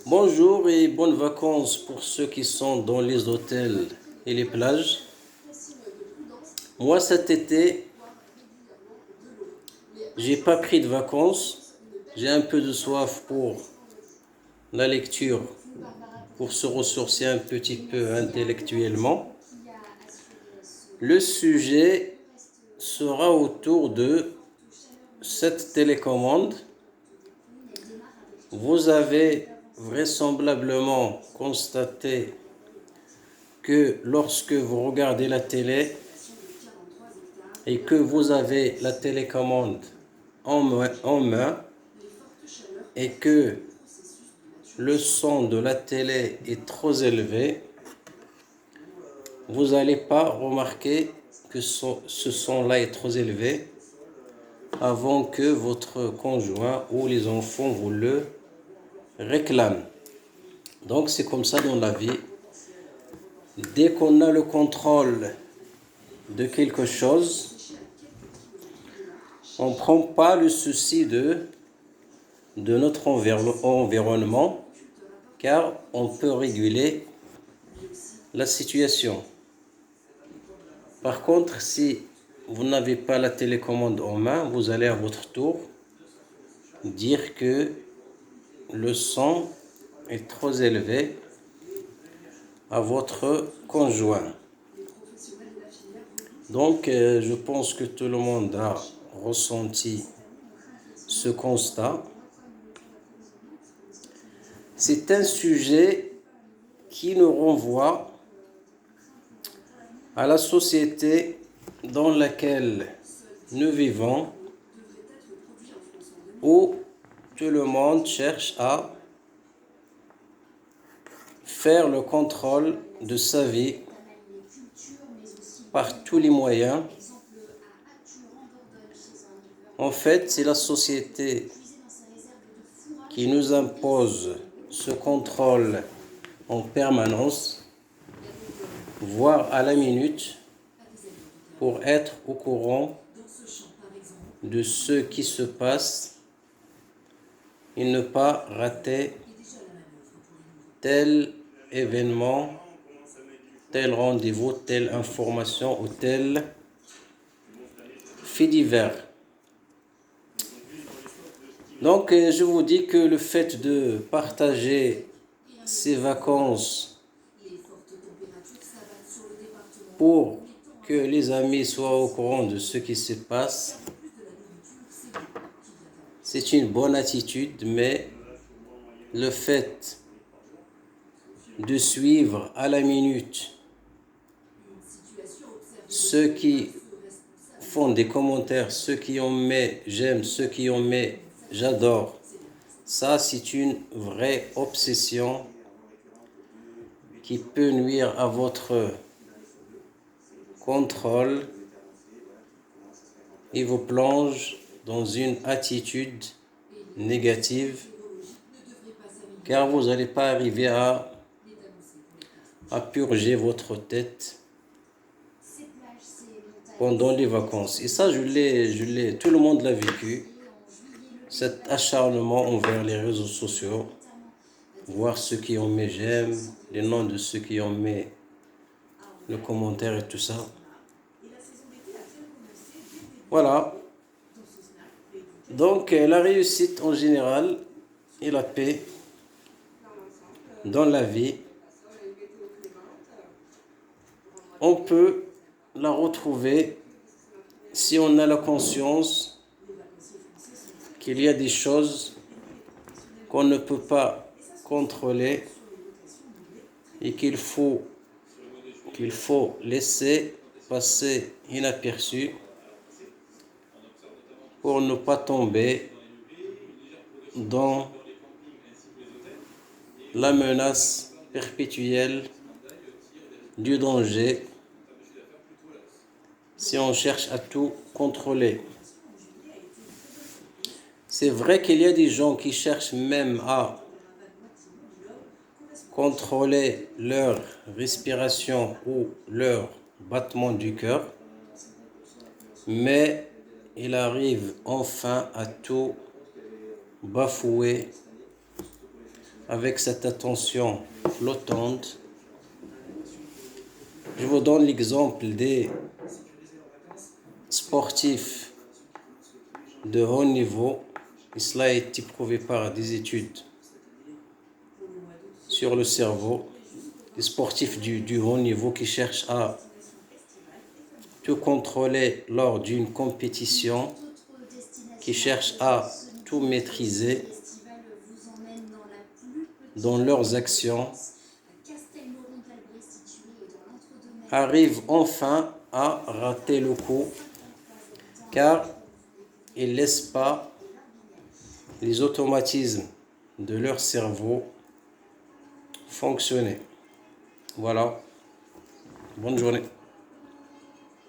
Bonjour et bonnes vacances pour ceux qui sont dans les hôtels et les plages. Moi, cet été, j'ai pas pris de vacances. J'ai un peu de soif pour la lecture, pour se ressourcer un petit peu intellectuellement. Le sujet sera autour de cette télécommande. Vous avez vraisemblablement constaté que lorsque vous regardez la télé et que vous avez la télécommande en main et que le son de la télé est trop élevé, vous n'allez pas remarquer que ce son-là est trop élevé avant que votre conjoint ou les enfants vous le réclament. Donc c'est comme ça dans la vie. Dès qu'on a le contrôle de quelque chose, on ne prend pas le souci de notre environnement, car on peut réguler la situation. Par contre, si vous n'avez pas la télécommande en main, vous allez à votre tour dire que le son est trop élevé à votre conjoint. Donc, je pense que tout le monde a ressenti ce constat. C'est un sujet qui nous renvoie à la société dans laquelle nous vivons, où tout le monde cherche à faire le contrôle de sa vie par tous les moyens. En fait, c'est la société qui nous impose ce contrôle en permanence, voire à la minute, pour être au courant de ce qui se passe et ne pas rater tel événement, tel rendez-vous, telle information ou tel fait divers. Donc, je vous dis que le fait de partager ces vacances pour que les amis soient au courant de ce qui se passe, c'est une bonne attitude, mais le fait de suivre à la minute ceux qui font des commentaires, ceux qui ont mis j'aime, ceux qui ont mis j'adore, ça c'est une vraie obsession qui peut nuire à votre contrôle et vous plonge dans une attitude négative, car vous n'allez pas arriver à purger votre tête pendant les vacances. Et ça, tout le monde l'a vécu, cet acharnement envers les réseaux sociaux, voir ceux qui ont mis j'aime, les noms de ceux qui ont mis le commentaire et tout ça. Voilà. Donc, la réussite en général et la paix dans la vie, on peut la retrouver si on a la conscience qu'il y a des choses qu'on ne peut pas contrôler et qu'il faut laisser passer inaperçu pour ne pas tomber dans la menace perpétuelle du danger si on cherche à tout contrôler. C'est vrai qu'il y a des gens qui cherchent même à contrôler leur respiration ou leur battement du cœur, mais il arrive enfin à tout bafouer avec cette attention flottante. Je vous donne l'exemple des sportifs de haut niveau, et cela a été prouvé par des études sur le cerveau, des sportifs du haut niveau qui cherchent à tout contrôler lors d'une compétition, qui cherchent à tout maîtriser dans leurs actions, arrivent enfin à rater le coup car ils ne laissent pas les automatismes de leur cerveau fonctionner. Voilà. Bonne journée.